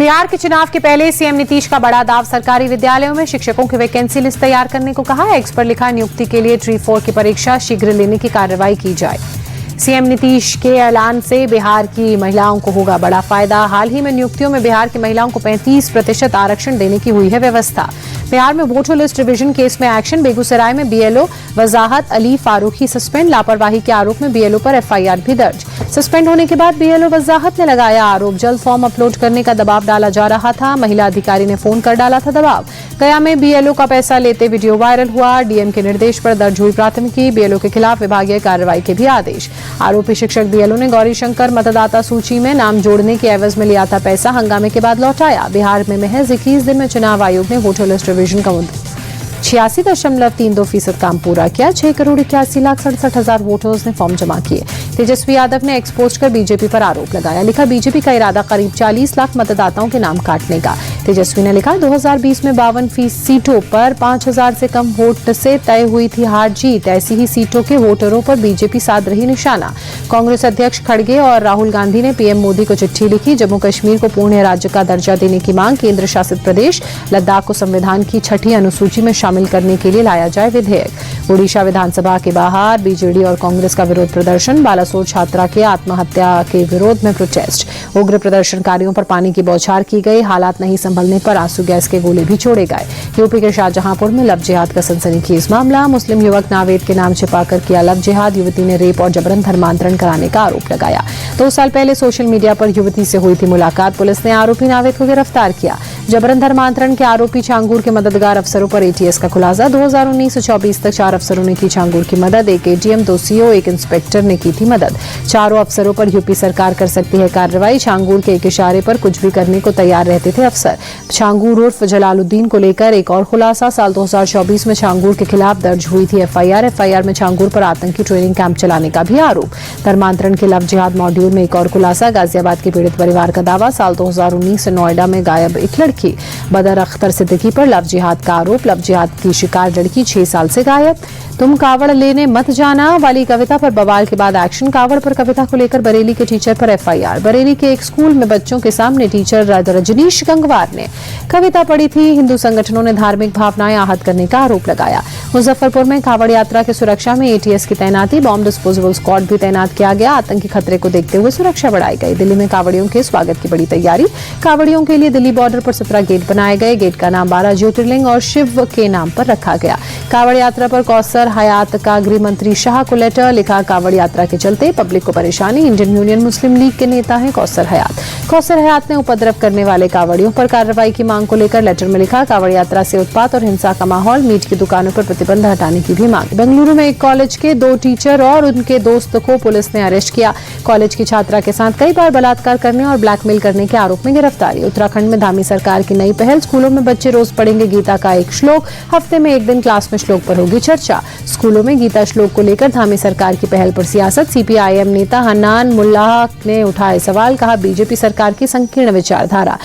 बिहार के चुनाव के पहले सीएम नीतीश का बड़ा दाव सरकारी विद्यालयों में शिक्षकों की वैकेंसी लिस्ट तैयार करने को कहा है। एक्स पर लिखा नियुक्ति के लिए ट्री 4 की परीक्षा शीघ्र लेने की कार्रवाई की जाए। सीएम नीतीश के ऐलान से बिहार की महिलाओं को होगा बड़ा फायदा। हाल ही में नियुक्तियों में बिहार की महिलाओं को 35% आरक्षण देने की हुई है व्यवस्था। बिहार में वोटर लिस्ट रिवीजन केस में एक्शन। बेगूसराय में बीएलओ वजाहत अली फारूकी सस्पेंड। लापरवाही के आरोप में बीएलओ पर एफआईआर भी दर्ज। सस्पेंड होने के बाद बीएलओ वजाहत ने लगाया आरोप। जल्द फॉर्म अपलोड करने का दबाव डाला जा रहा था। महिला अधिकारी ने फोन कर डाला था दबाव। गया में बीएलओ का पैसा लेते वीडियो वायरल हुआ। डीएम के निर्देश पर दर्ज हुई प्राथमिकी। बीएलओ के खिलाफ विभागीय कार्रवाई के भी आदेश। आरोपी शिक्षक बीएलओ ने गौरीशंकर मतदाता सूची में नाम जोड़ने के एवज में लिया था पैसा। हंगामे के बाद लौटाया। बिहार में महज 21 दिन में चुनाव आयोग ने वोटर लिस्ट रिवीजन का 86.32% काम पूरा किया। 6,81,67,000 वोटर्स ने फॉर्म जमा किए। तेजस्वी यादव ने एक्सपोज कर बीजेपी पर आरोप लगाया। लिखा बीजेपी का इरादा करीब 40 लाख मतदाताओं के नाम काटने का। तेजस्वी ने लिखा 2020 में 52 सीटों पर 5,000 से कम वोट से तय हुई थी हार जीत। ऐसी ही सीटों के वोटरों पर बीजेपी साध रही निशाना। कांग्रेस अध्यक्ष खड़गे और राहुल गांधी ने पीएम मोदी को चिट्ठी लिखी। जम्मू कश्मीर को पूर्ण राज्य का दर्जा देने की मांग। केंद्र शासित प्रदेश लद्दाख को संविधान की 6ठी अनुसूची में शामिल करने के लिए लाया जाए विधेयक। ओडिशा विधानसभा के बाहर बीजेडी और कांग्रेस का विरोध प्रदर्शन। बालासोर छात्रा के आत्महत्या के विरोध में प्रोटेस्ट। उग्र प्रदर्शनकारियों पर पानी की बौछार की गई। हालात नहीं संभलने पर आंसू गैस के गोले भी छोड़े गए। यूपी के शाहजहांपुर में लव जिहाद का सनसनीखेज मामला। मुस्लिम युवक नावेद के नाम छिपाकर किया लव जिहाद। युवती ने रेप और जबरन धर्मांतरण कराने का आरोप लगाया। 2 साल पहले सोशल मीडिया पर युवती से हुई थी मुलाकात। पुलिस ने आरोपी नावेद को गिरफ्तार किया। जबरन धर्मांतरण के आरोपी छांगूर के मददगार अफसरों पर एटीएस का खुलासा। 2019 से 24 तक 4 अफसरों ने की छांगूर की मदद। एक एडीएम, 2 सीओ, 1 इंस्पेक्टर ने की थी मदद। चारों अफसरों पर यूपी सरकार कर सकती है कार्रवाई। छांगूर के एक इशारे पर कुछ भी करने को तैयार रहते थे अफसर। छांगूर उर्फ जलालुद्दीन को लेकर एक और खुलासा। साल 2024 में छांगूर के खिलाफ दर्ज हुई थी एफआईआर में छांगूर पर आतंकी ट्रेनिंग कैंप चलाने का भी आरोप। धर्मांतरण के लव जिहाद मॉड्यूल में एक और खुलासा। गाजियाबाद के पीड़ित परिवार का दावा। साल 2019 से नोएडा में गायब एक लड़की। बदर अख्तर सिद्दीकी पर लव जिहाद का आरोप। लव जिहाद की शिकार लड़की 6 साल से गायब। तुम कावड़ लेने मत जाना वाली कविता पर बवाल के बाद एक्शन। कावड़ पर कविता को लेकर बरेली के टीचर पर एफआईआर। बरेली के एक स्कूल में बच्चों के सामने टीचर रजनीश गंगवार ने कविता पढ़ी थी। हिंदू संगठनों ने धार्मिक भावनाएं आहत करने का आरोप लगाया। मुजफ्फरपुर में कावड़ यात्रा की सुरक्षा में एटीएस की तैनाती। बॉम्ब डिस्पोजेबल स्क्वाड भी तैनात किया गया। आतंकी खतरे को देखते हुए सुरक्षा बढ़ाई गई। दिल्ली में कावड़ियों के स्वागत की बड़ी तैयारी। कावड़ियों के लिए दिल्ली बॉर्डर पर 17 गेट बनाए गए। गेट का नाम 12 ज्योतिर्लिंग और शिव के नाम पर रखा गया। कावड़ यात्रा पर कौसर हयात का गृह मंत्री शाह को लेटर। लिखा कावड़ यात्रा के चलते पब्लिक को परेशानी। इंडियन यूनियन मुस्लिम लीग के नेता हैं कौसर हयात। कौसर हयात ने उपद्रव करने वाले कावड़ियों पर कार्रवाई की मांग को लेकर लेटर में लिखा कावड़ यात्रा से उत्पात और हिंसा का माहौल। मीट की दुकानों पर प्रतिबंध हटाने की भी मांग। बेंगलुरु में एक कॉलेज के 2 टीचर और उनके दोस्त को पुलिस ने अरेस्ट किया। कॉलेज की छात्रा के साथ कई बार बलात्कार करने और ब्लैकमेल करने के आरोप में गिरफ्तारी। उत्तराखंड में धामी सरकार की नई पहल। स्कूलों में बच्चे रोज पढ़ेंगे गीता का एक श्लोक। हफ्ते में एक दिन क्लास में श्लोक पर होगी चर्चा। स्कूलों में गीता श्लोक को लेकर धामी सरकार की पहल पर सियासत। सीपीआईएम नेता हन्नान मुल्लाह ने उठाए सवाल। कहा बीजेपी सरकार की संकीर्ण विचारधारा।